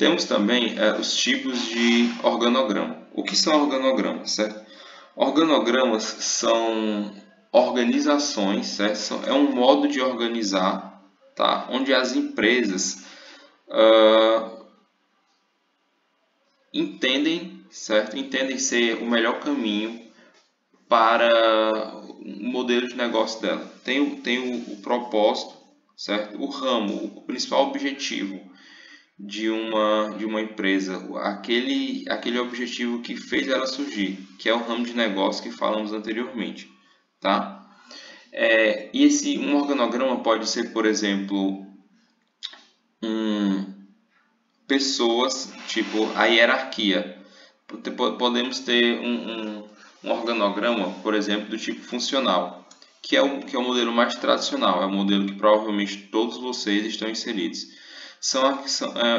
Temos também os tipos de organograma. O que são organogramas, certo? Organogramas são organizações, certo? É um modo de organizar, tá? Onde as empresas entendem, certo? Entendem ser o melhor caminho para o modelo de negócio dela. Tem o propósito, certo? O ramo, o principal objetivo de uma empresa, aquele objetivo que fez ela surgir, que é o ramo de negócio que falamos anteriormente, tá? E um organograma pode ser, por exemplo, pessoas, tipo a hierarquia. Podemos ter um organograma, por exemplo, do tipo funcional, que é o modelo mais tradicional, é o modelo que provavelmente todos vocês estão inseridos.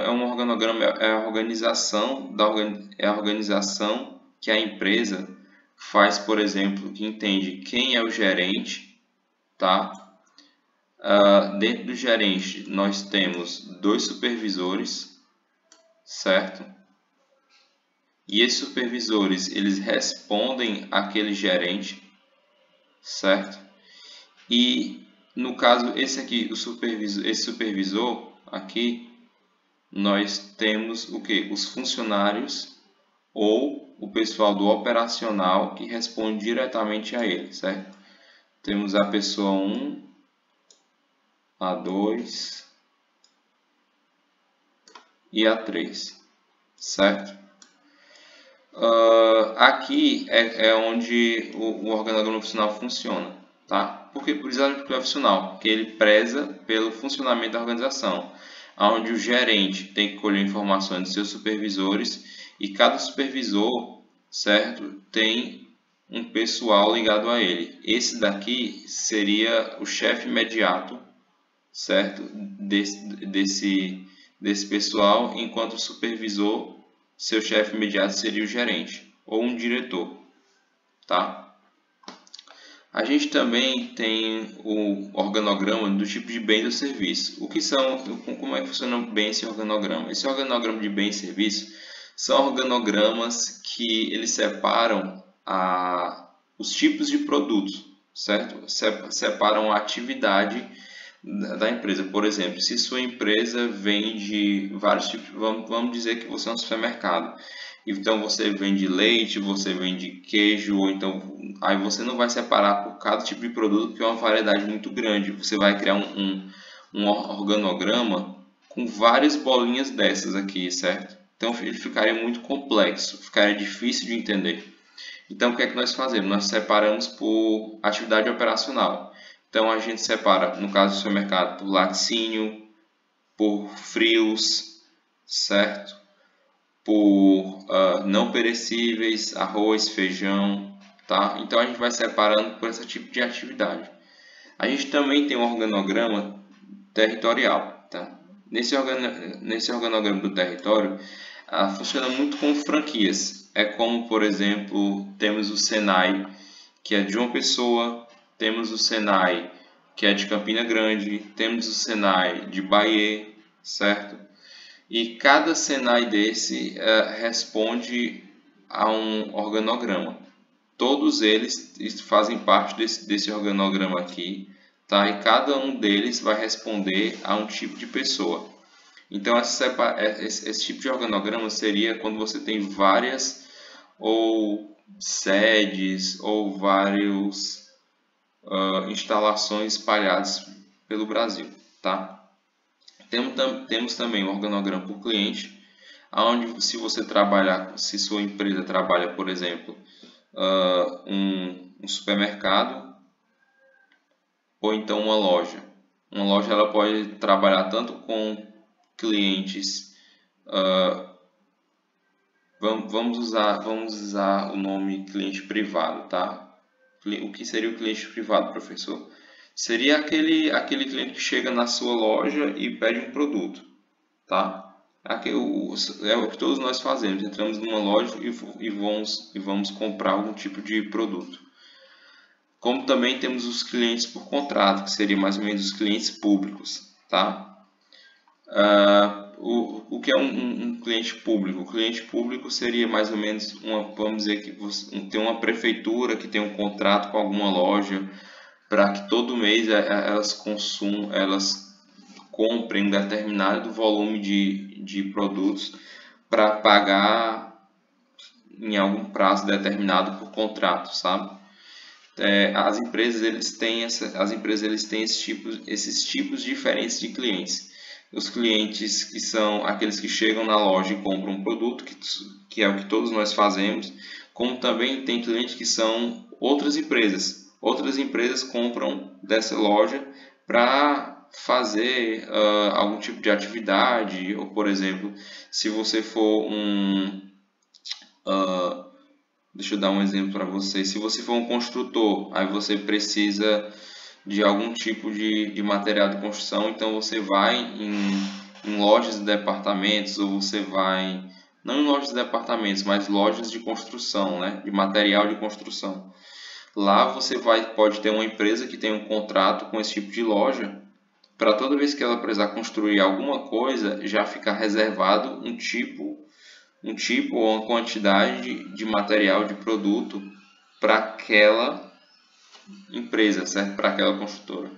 Um organograma é a organização que a empresa faz, por exemplo, que entende quem é o gerente, tá? Dentro do gerente nós temos 2 supervisores, certo? E esses supervisores, eles respondem àquele gerente, certo? E no caso esse aqui, esse supervisor aqui, nós temos o que? Os funcionários ou o pessoal do operacional que responde diretamente a ele, certo? Temos a pessoa 1, a 2 e a 3, certo? Aqui é onde o organograma funcional funciona, tá? Por que é funcional? Porque ele preza pelo funcionamento da organização, onde o gerente tem que colher informações dos seus supervisores e cada supervisor, certo, tem um pessoal ligado a ele. Esse daqui seria o chefe imediato, certo, desse pessoal, enquanto o supervisor, seu chefe imediato seria o gerente ou um diretor, tá? A gente também tem o organograma do tipo de bens ou serviço. Como é que funciona bem esse organograma? Esse organograma de bens e serviço são organogramas que eles separam os tipos de produtos, certo? Separam a atividade da empresa. Por exemplo, se sua empresa vende vários tipos, vamos dizer que você é um supermercado, então você vende leite, você vende queijo, ou então aí você não vai separar por cada tipo de produto, porque é uma variedade muito grande. Você vai criar um organograma com várias bolinhas dessas aqui, certo? Então ele ficaria muito complexo, ficaria difícil de entender. Então o que é que nós fazemos? Nós separamos por atividade operacional. Então a gente separa, no caso do supermercado, por laticínio, por frios, certo? Por não perecíveis, arroz, feijão, tá? Então a gente vai separando por esse tipo de atividade. A gente também tem um organograma territorial, tá? Nesse organograma do território, funciona muito com franquias. É como, por exemplo, temos o Senai, que é de uma pessoa, temos o Senai, que é de Campina Grande, temos o Senai de Bahia, certo? E cada Senai desse responde a um organograma. Todos eles fazem parte desse organograma aqui, tá? E cada um deles vai responder a um tipo de pessoa. Então, esse tipo de organograma seria quando você tem várias ou sedes ou várias instalações espalhadas pelo Brasil, tá? Temos também o organograma por cliente, onde se sua empresa trabalha, por exemplo, um supermercado ou então uma loja. Uma loja ela pode trabalhar tanto com clientes, vamos usar o nome cliente privado, tá? O que seria o cliente privado, professor? Seria aquele cliente que chega na sua loja e pede um produto, tá? É o que todos nós fazemos, entramos numa loja e vamos comprar algum tipo de produto. Como também temos os clientes por contrato, que seriam mais ou menos os clientes públicos, tá? o que é um cliente público? O cliente público seria mais ou menos vamos dizer que tem uma prefeitura que tem um contrato com alguma loja para que todo mês elas comprem um determinado volume de produtos para pagar em algum prazo determinado por contrato, sabe? As empresas eles têm esses tipos diferentes de clientes. Os clientes que são aqueles que chegam na loja e compram um produto, que é o que todos nós fazemos, como também tem clientes que são outras empresas. Outras empresas compram dessa loja para fazer algum tipo de atividade, ou por exemplo, se você for deixa eu dar um exemplo para vocês. Se você for um construtor, aí você precisa de algum tipo de material de construção, então você vai em lojas de departamentos, ou você vai, não em lojas de departamentos, mas lojas de construção, né? De material de construção. Lá você pode ter uma empresa que tem um contrato com esse tipo de loja, para toda vez que ela precisar construir alguma coisa, já ficar reservado um tipo ou uma quantidade de material, de produto para aquela empresa, certo? Para aquela construtora.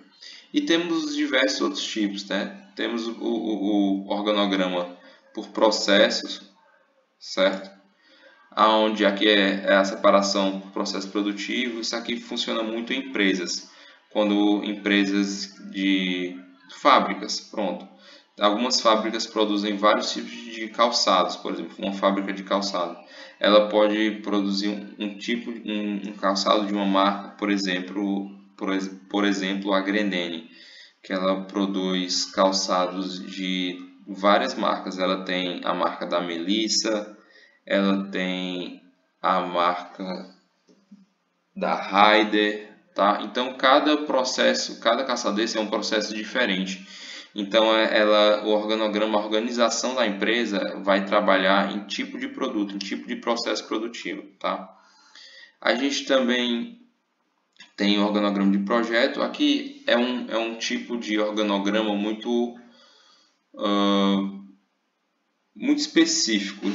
E temos os diversos outros tipos, né? Temos o organograma por processos, certo? Onde aqui é a separação por processo produtivo. Isso aqui funciona muito em empresas, quando empresas de fábricas, pronto. Algumas fábricas produzem vários tipos de calçados, por exemplo, uma fábrica de calçado. Ela pode produzir um calçado de uma marca, por exemplo, a Grendene, que ela produz calçados de várias marcas. Ela tem a marca da Melissa, ela tem a marca da Raider, tá? Então cada calçado desse é um processo diferente. Então o organograma, a organização da empresa vai trabalhar em tipo de produto, em tipo de processo produtivo, tá? A gente também tem o organograma de projeto. Aqui é um tipo de organograma muito específico.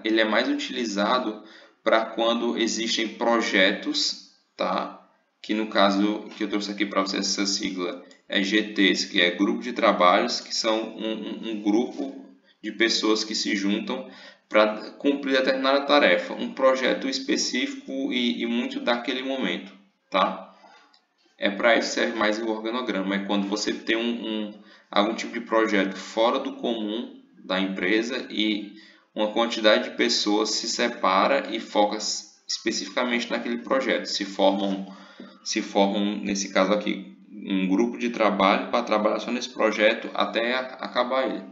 Ele é mais utilizado para quando existem projetos, tá? Que no caso que eu trouxe aqui para vocês, essa sigla é GTs, que é Grupo de Trabalhos, que são um grupo de pessoas que se juntam para cumprir determinada tarefa, um projeto específico e muito daquele momento, tá? Para isso serve mais o organograma, é quando você tem algum tipo de projeto fora do comum da empresa e uma quantidade de pessoas se separa e foca especificamente naquele projeto, se formam, nesse caso aqui, um grupo de trabalho para trabalhar só nesse projeto até acabar ele.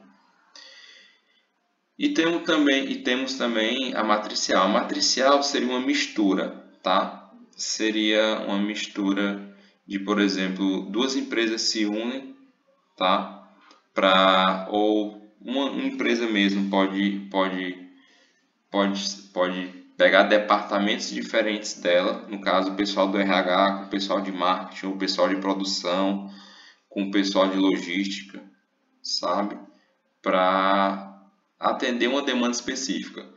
E temos também a matricial. A matricial seria uma mistura, tá? Seria uma mistura de, por exemplo, duas empresas se unem, tá? Ou uma empresa mesmo pode pegar departamentos diferentes dela, no caso o pessoal do RH com o pessoal de marketing, o pessoal de produção com o pessoal de logística, sabe? Para atender uma demanda específica.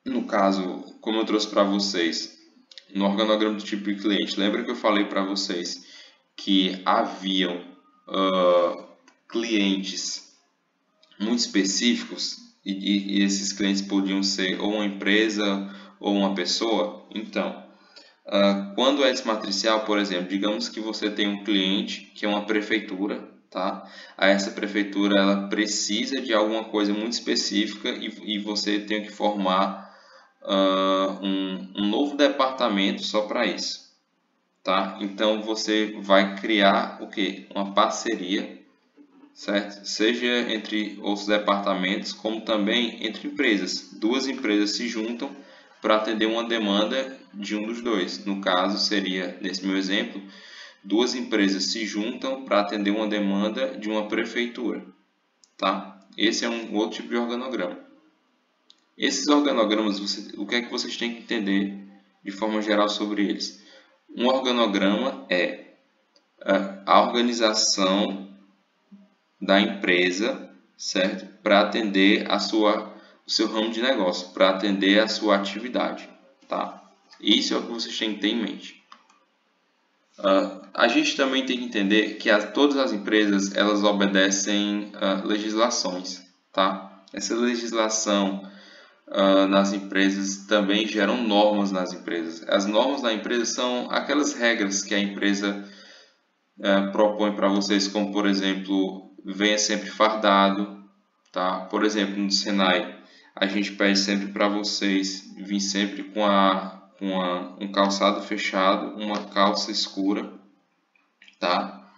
No caso, como eu trouxe para vocês, no organograma do tipo de cliente, lembra que eu falei para vocês que haviam clientes muito específicos e esses clientes podiam ser ou uma empresa ou uma pessoa? Então, quando é esse matricial, por exemplo, digamos que você tem um cliente que é uma prefeitura, tá? Essa prefeitura ela precisa de alguma coisa muito específica e você tem que formar um novo departamento só para isso, tá? Então você vai criar o que? Uma parceria, certo? Seja entre outros departamentos, como também entre empresas. Duas empresas se juntam para atender uma demanda de um dos dois. No caso seria, nesse meu exemplo, duas empresas se juntam para atender uma demanda de uma prefeitura, tá? Esse é um outro tipo de organograma. Esses organogramas, o que é que vocês têm que entender de forma geral sobre eles? Um organograma é a organização da empresa, certo? Para atender o seu ramo de negócio, para atender a sua atividade, tá? Isso é o que vocês têm que ter em mente. A gente também tem que entender que todas as empresas elas obedecem legislações, tá? Essa legislação nas empresas também geram normas nas empresas. As normas da empresa são aquelas regras que a empresa propõe para vocês, como por exemplo, venha sempre fardado, tá? Por exemplo, no Senai, a gente pede sempre para vocês vir sempre com um calçado fechado, uma calça escura, tá?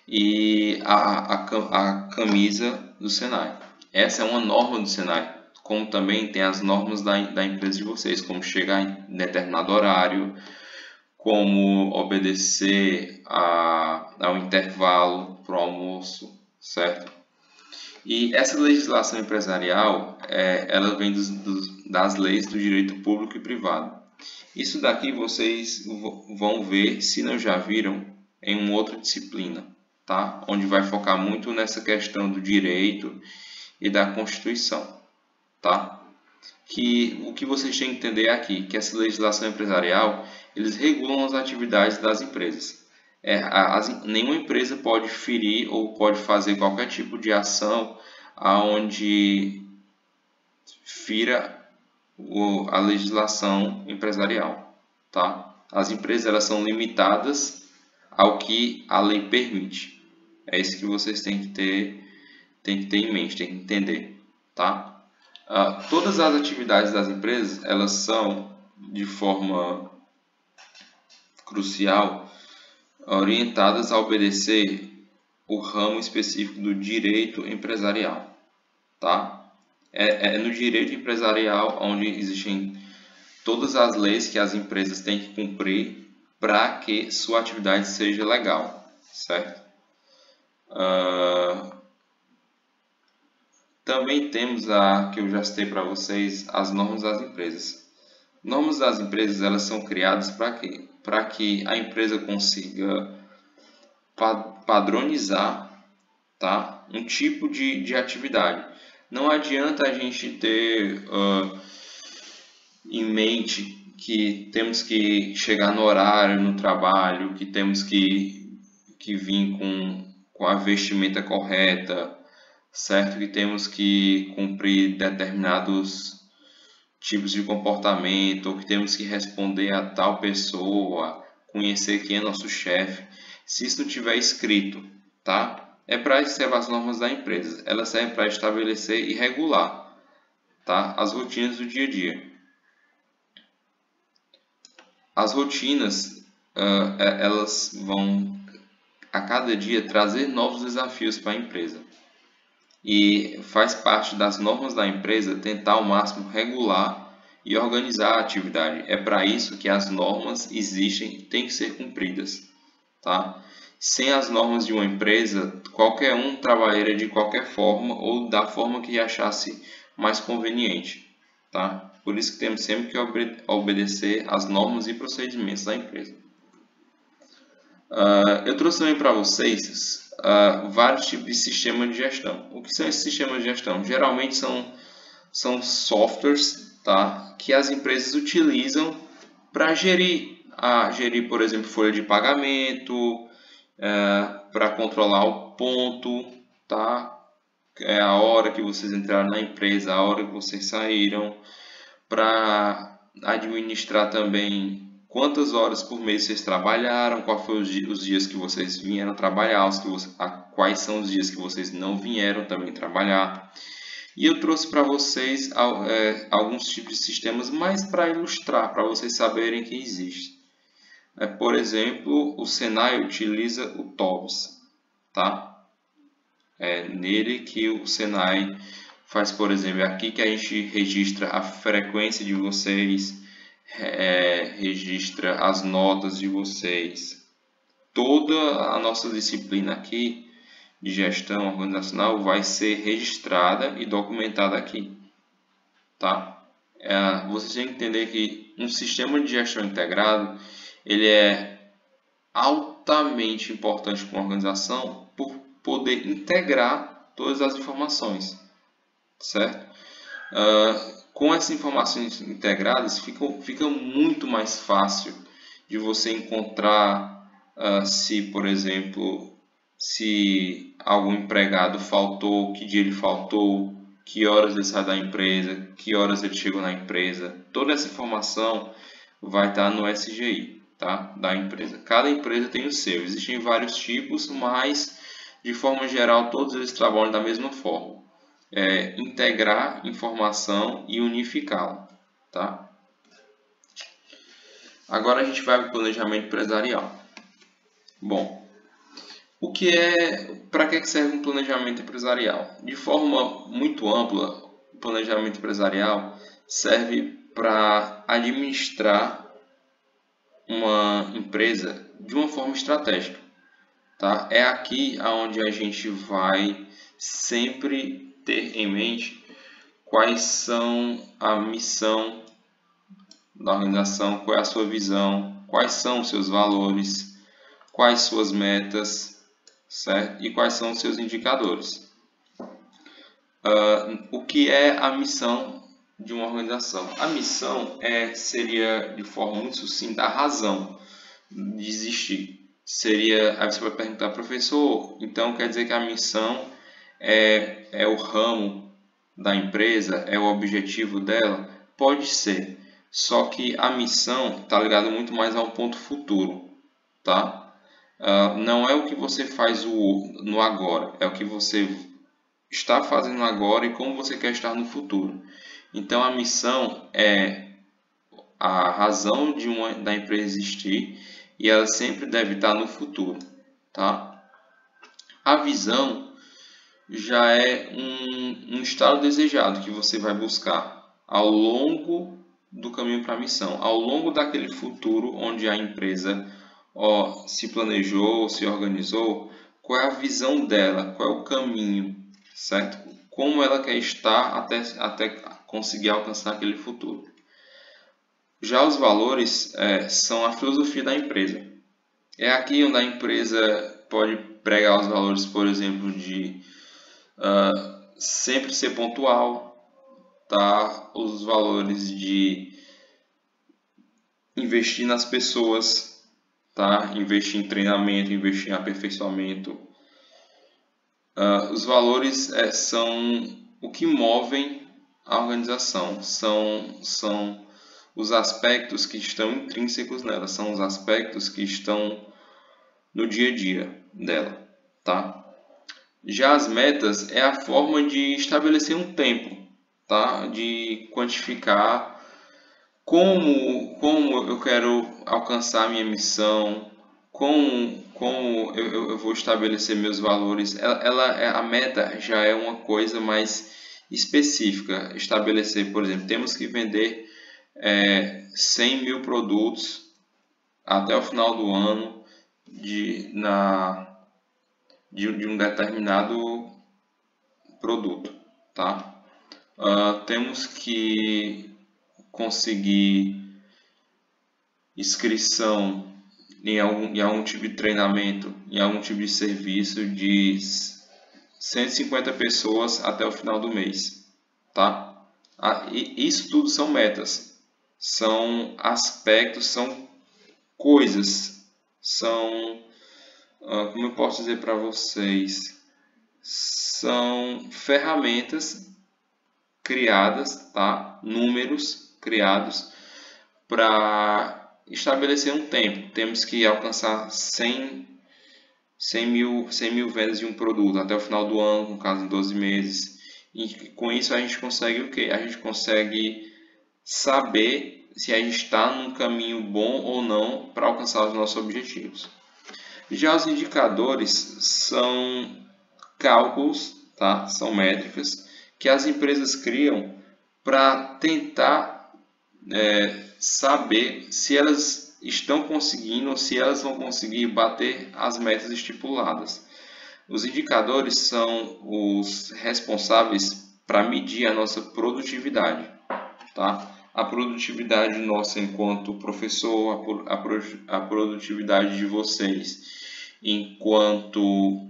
E a camisa do Senai. Essa é uma norma do Senai, como também tem as normas da empresa de vocês, como chegar em determinado horário, como obedecer ao intervalo para o almoço, certo? E essa legislação empresarial, ela vem das leis do direito público e privado. Isso daqui vocês vão ver, se não já viram, em uma outra disciplina, tá? Onde vai focar muito nessa questão do direito e da Constituição, tá? O que vocês têm que entender aqui, que essa legislação empresarial, eles regulam as atividades das empresas. Nenhuma empresa pode ferir ou pode fazer qualquer tipo de ação onde fira a legislação empresarial, tá? As empresas elas são limitadas ao que a lei permite. É isso que vocês têm que ter em mente, têm que entender, tá? Todas as atividades das empresas elas são de forma crucial orientadas a obedecer o ramo específico do direito empresarial, tá? É no direito empresarial onde existem todas as leis que as empresas têm que cumprir para que sua atividade seja legal, certo? Também temos que eu já citei para vocês, as normas das empresas. Normas das empresas elas são criadas para quê? Para que a empresa consiga padronizar, tá? Um tipo de atividade. Não adianta a gente ter em mente que temos que chegar no horário, no trabalho, que temos que vir com a vestimenta correta, certo? Que temos que cumprir determinados tipos de comportamento, ou que temos que responder a tal pessoa, conhecer quem é nosso chefe. Se isso não tiver escrito, tá? É para serve as normas da empresa. Elas servem para estabelecer e regular, tá? As rotinas do dia a dia. As rotinas, elas vão a cada dia trazer novos desafios para a empresa. E faz parte das normas da empresa tentar ao máximo regular e organizar a atividade. É para isso que as normas existem e têm que ser cumpridas, tá? Sem as normas de uma empresa, qualquer um trabalharia de qualquer forma ou da forma que achasse mais conveniente, tá? Por isso que temos sempre que obedecer às normas e procedimentos da empresa. Eu trouxe também para vocês vários tipos de sistemas de gestão. O que são esses sistemas de gestão? Geralmente são softwares, tá, que as empresas utilizam para gerir, por exemplo, folha de pagamento, para controlar o ponto, tá? A hora que vocês entraram na empresa, a hora que vocês saíram, para administrar também quantas horas por mês vocês trabalharam, quais foram os dias que vocês vieram trabalhar, quais são os dias que vocês não vieram também trabalhar. E eu trouxe para vocês alguns tipos de sistemas, mais para ilustrar, para vocês saberem que existe. Por exemplo, o Senai utiliza o TOBS, tá? É nele que o Senai faz, por exemplo, aqui que a gente registra a frequência de vocês, registra as notas de vocês. Toda a nossa disciplina aqui de gestão organizacional vai ser registrada e documentada aqui, tá? Vocês têm que entender que um sistema de gestão integrado ele é altamente importante para uma organização poder integrar todas as informações, certo? Com essas informações integradas, fica muito mais fácil de você encontrar se, por exemplo, se algum empregado faltou, que dia ele faltou, que horas ele sai da empresa, que horas ele chegou na empresa. Toda essa informação vai estar no SGI, tá? Da empresa. Cada empresa tem o seu. Existem vários tipos, mas de forma geral todos eles trabalham da mesma forma. Integrar informação e unificá-la, tá? Agora a gente vai para o planejamento empresarial. Bom, para que serve um planejamento empresarial? De forma muito ampla, o planejamento empresarial serve para administrar uma empresa de uma forma estratégica, tá? É aqui onde a gente vai sempre ter em mente quais são a missão da organização, qual é a sua visão, quais são os seus valores, quais suas metas, certo? E quais são os seus indicadores. O que é a missão de uma organização? A missão seria, de forma muito sucinta, a razão de existir. Aí você vai perguntar, professor, então quer dizer que a missão é o ramo da empresa, é o objetivo dela? Pode ser, só que a missão está ligada muito mais a um ponto futuro, tá? Não é o que você faz no agora, é o que você está fazendo agora e como você quer estar no futuro. Então a missão é a razão da empresa existir e ela sempre deve estar no futuro, tá? A visão já é um estado desejado que você vai buscar ao longo do caminho para a missão, ao longo daquele futuro onde a empresa se planejou, se organizou. Qual é a visão dela, qual é o caminho, certo? Como ela quer estar até conseguir alcançar aquele futuro. Já os valores são a filosofia da empresa. É aqui onde a empresa pode pregar os valores, por exemplo, de sempre ser pontual, tá? Os valores de investir nas pessoas, tá? Investir em treinamento, investir em aperfeiçoamento. Os valores são o que movem a organização, são os aspectos que estão intrínsecos nela, são os aspectos que estão no dia a dia dela, tá? Já as metas é a forma de estabelecer um tempo, tá? De quantificar como eu quero alcançar a minha missão, como eu vou estabelecer meus valores. A meta já é uma coisa mais específica. Estabelecer, por exemplo, temos que vender 100 mil produtos até o final do ano de um determinado produto, tá? Temos que conseguir inscrição em algum tipo de treinamento, em algum tipo de serviço de 150 pessoas até o final do mês, tá? E isso tudo são metas, são aspectos, são coisas, são, como eu posso dizer para vocês, são ferramentas criadas, tá? Números criados para estabelecer um tempo. Temos que alcançar 100 mil vendas de um produto até o final do ano, no caso em 12 meses. E com isso a gente consegue o quê? A gente consegue saber se a gente está num caminho bom ou não para alcançar os nossos objetivos. Já os indicadores são cálculos, tá? São métricas que as empresas criam para tentar saber se elas estão conseguindo ou se elas vão conseguir bater as metas estipuladas. Os indicadores são os responsáveis para medir a nossa produtividade, tá? A produtividade nossa enquanto professor, a produtividade de vocês enquanto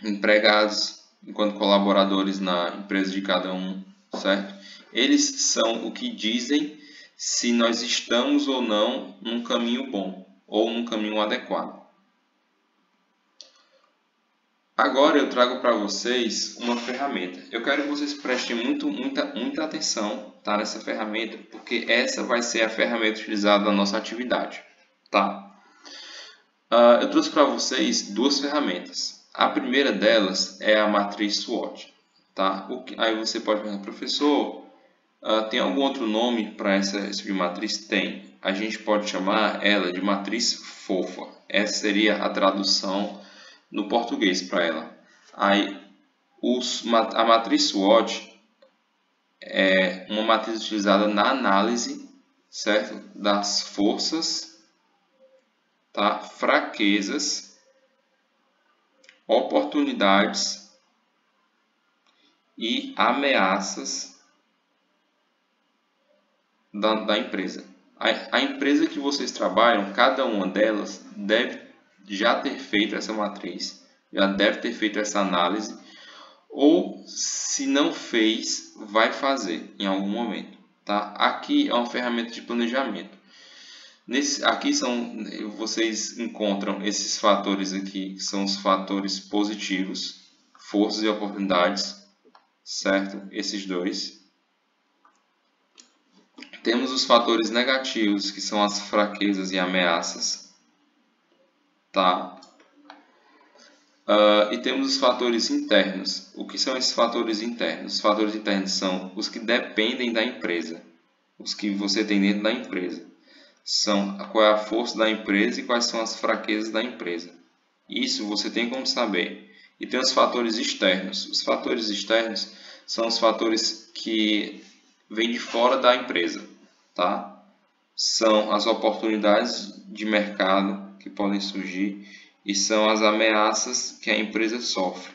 empregados enquanto colaboradores na empresa de cada um, certo? Eles são o que dizem se nós estamos ou não num caminho bom ou num caminho adequado. Agora eu trago para vocês uma ferramenta. Eu quero que vocês prestem muita atenção, tá, nessa ferramenta, porque essa vai ser a ferramenta utilizada na nossa atividade, tá? Eu trouxe para vocês duas ferramentas. A primeira delas é a matriz SWOT, tá? Aí você pode perguntar, professor, tem algum outro nome para essa tipo de matriz? Tem. A gente pode chamar ela de matriz fofa. Essa seria a tradução no português para ela. Aí, a matriz SWOT é uma matriz utilizada na análise, certo? Das forças, tá? Fraquezas, oportunidades e ameaças da empresa. A empresa que vocês trabalham, cada uma delas deve já ter feito essa matriz, já deve ter feito essa análise, ou se não fez, vai fazer em algum momento, tá? Aqui é uma ferramenta de planejamento. Aqui vocês encontram esses fatores aqui, que são os fatores positivos, forças e oportunidades, certo? Esses dois. Temos os fatores negativos, que são as fraquezas e ameaças, tá? E temos os fatores internos. O que são esses fatores internos? Os fatores internos são os que dependem da empresa, os que você tem dentro da empresa. São qual é a força da empresa e quais são as fraquezas da empresa. Isso você tem como saber. E tem os fatores externos. Os fatores externos são os fatores que vêm de fora da empresa, tá? São as oportunidades de mercado que podem surgir e são as ameaças que a empresa sofre,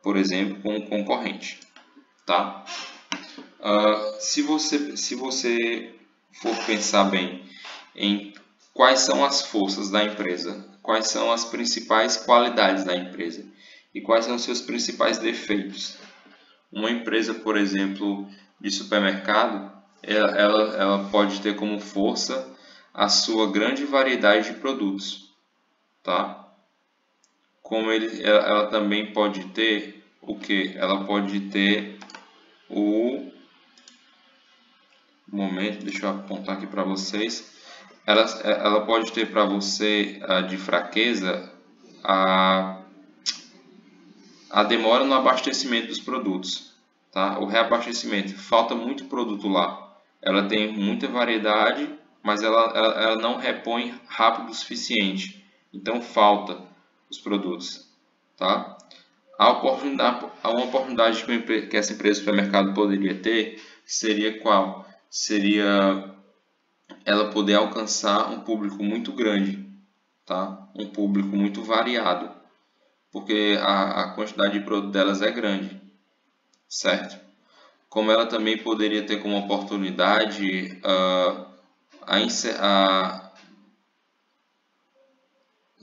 por exemplo, com o concorrente, tá? Se você for pensar bem em quais são as forças da empresa, quais são as principais qualidades da empresa e quais são os seus principais defeitos. Uma empresa, por exemplo, de supermercado, ela pode ter como força a sua grande variedade de produtos, tá? Como ela também pode ter o que? Ela pode ter o momento, deixa eu apontar aqui para vocês. Ela pode ter para você de fraqueza a demora no abastecimento dos produtos, tá? O reabastecimento, falta muito produto lá. Ela tem muita variedade, mas ela não repõe rápido o suficiente. Então falta os produtos, tá? Uma oportunidade que essa empresa de supermercado poderia ter seria qual? Seria ela poder alcançar um público muito grande, tá? Um público muito variado, porque a quantidade de produto delas é grande, certo? Como ela também poderia ter como oportunidade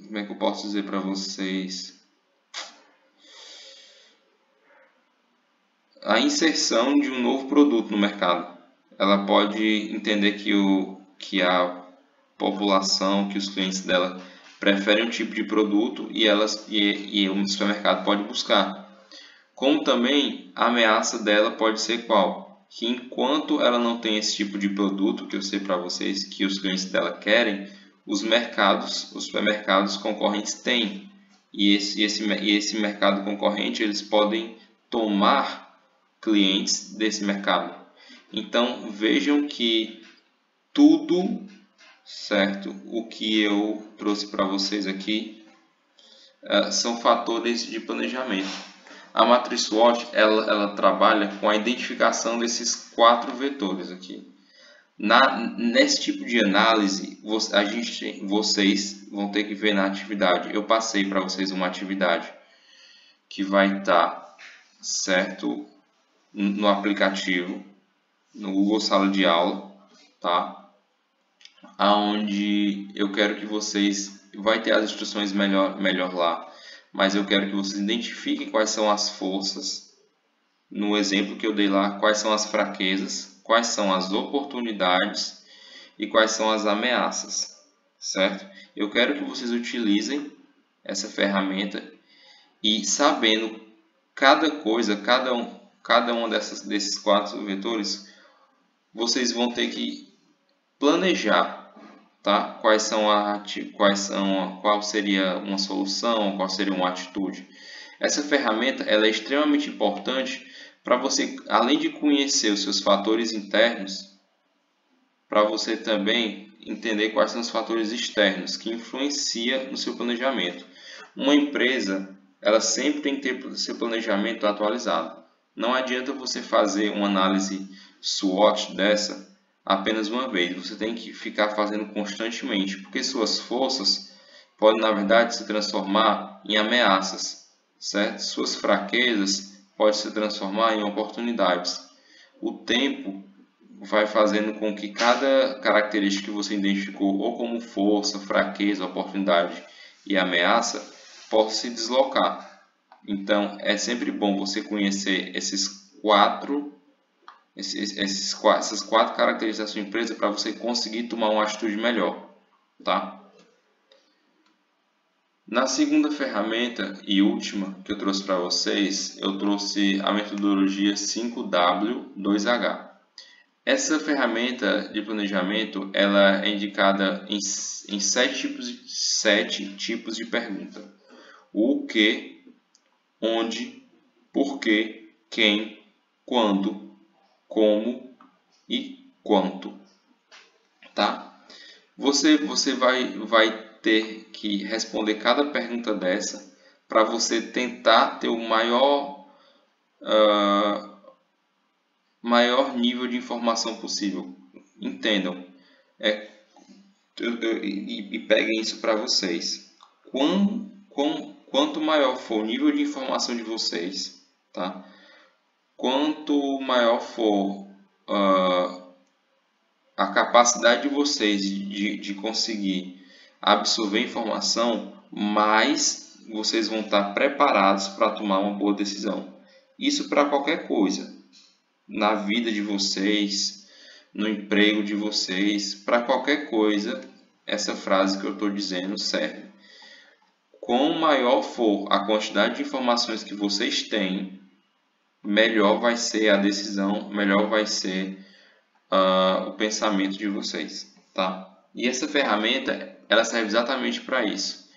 como é que eu posso dizer para vocês? A inserção de um novo produto no mercado. Ela pode entender que a população, que os clientes dela preferem um tipo de produto e o supermercado pode buscar. Como também a ameaça dela pode ser qual? Que enquanto ela não tem esse tipo de produto, que eu sei para vocês que os clientes dela querem, os supermercados concorrentes têm. E esse mercado concorrente, eles podem tomar clientes desse mercado. Então vejam que tudo, certo, o que eu trouxe para vocês aqui são fatores de planejamento. A matriz SWOT ela trabalha com a identificação desses 4 vetores aqui. Nesse tipo de análise, vocês vão ter que ver na atividade. Eu passei para vocês uma atividade que vai estar, certo, no aplicativo, no Google Sala de Aula, tá? Aonde eu quero que vocês vai ter as instruções melhor lá, mas eu quero que vocês identifiquem quais são as forças, no exemplo que eu dei lá, quais são as fraquezas, quais são as oportunidades e quais são as ameaças, certo? Eu quero que vocês utilizem essa ferramenta e sabendo cada coisa, cada um desses 4 vetores, vocês vão ter que planejar, tá? Qual seria uma solução, qual seria uma atitude. Essa ferramenta ela é extremamente importante para você, além de conhecer os seus fatores internos, para você também entender quais são os fatores externos que influenciam no seu planejamento. Uma empresa, ela sempre tem que ter seu planejamento atualizado. Não adianta você fazer uma análise SWOT dessa apenas uma vez. Você tem que ficar fazendo constantemente, porque suas forças podem, na verdade, se transformar em ameaças, certo? Suas fraquezas podem se transformar em oportunidades. O tempo vai fazendo com que cada característica que você identificou ou como força, fraqueza, oportunidade e ameaça possa se deslocar. Então, é sempre bom você conhecer essas 4 características da sua empresa para você conseguir tomar uma atitude melhor, tá? Na segunda ferramenta e última que eu trouxe para vocês, eu trouxe a metodologia 5W2H. Essa ferramenta de planejamento ela é indicada em 7 tipos de pergunta. O que, onde, porquê, quem, quando, como e quanto. Tá? Você vai ter que responder cada pergunta dessa para você tentar ter o maior nível de informação possível. Entendam. E peguem isso para vocês. Quanto maior for o nível de informação de vocês, tá? Quanto maior for a capacidade de vocês de conseguir absorver informação, mais vocês vão estar preparados para tomar uma boa decisão. Isso para qualquer coisa. Na vida de vocês, no emprego de vocês, para qualquer coisa, essa frase que eu estou dizendo serve. Quanto maior for a quantidade de informações que vocês têm, melhor vai ser a decisão, melhor vai ser o pensamento de vocês, tá? E essa ferramenta, ela serve exatamente para isso,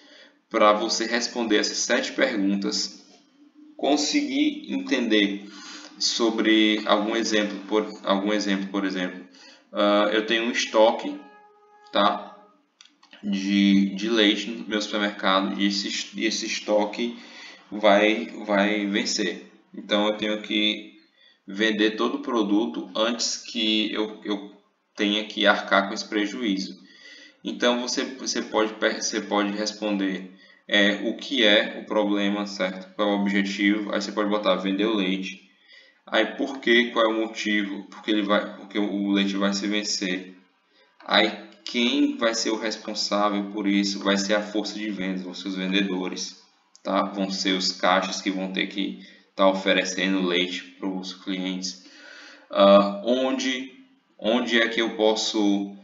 para você responder essas 7 perguntas, conseguir entender sobre algum exemplo, por exemplo, eu tenho um estoque, tá, de leite no meu supermercado e esse estoque vai vencer. Então eu tenho que vender todo o produto antes que eu tenha que arcar com esse prejuízo. Então você pode responder o que é o problema, certo? Qual é o objetivo? Aí você pode botar vender o leite. Aí por quê? Qual é o motivo? Porque o leite vai se vencer. Aí quem vai ser o responsável por isso vai ser a força de vendas, vão ser os vendedores, tá? Vão ser os caixas que vão ter que estar oferecendo leite para os clientes. Onde é que eu posso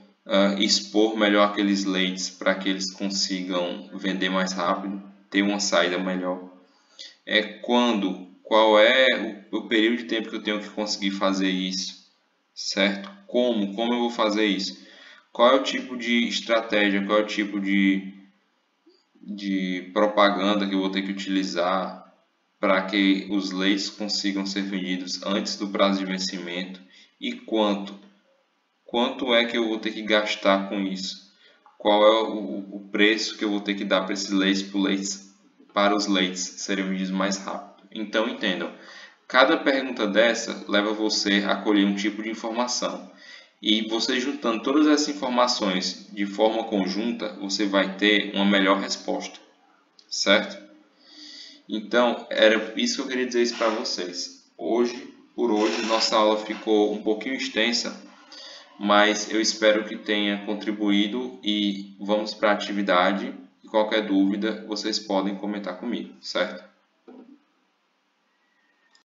expor melhor aqueles leites para que eles consigam vender mais rápido, ter uma saída melhor? Qual é o período de tempo que eu tenho que conseguir fazer isso, certo? Como eu vou fazer isso? Qual é o tipo de estratégia, qual é o tipo de propaganda que eu vou ter que utilizar para que os leites consigam ser vendidos antes do prazo de vencimento? E quanto é que eu vou ter que gastar com isso? Qual é o preço que eu vou ter que dar para esses leites, para os leites serem vendidos mais rápido? Então entendam, cada pergunta dessa leva você a colher um tipo de informação. E você juntando todas essas informações de forma conjunta, você vai ter uma melhor resposta, certo? Então, era isso que eu queria dizer para vocês. Por hoje, nossa aula ficou um pouquinho extensa, mas eu espero que tenha contribuído e vamos para a atividade. qualquer dúvida vocês podem comentar comigo, certo?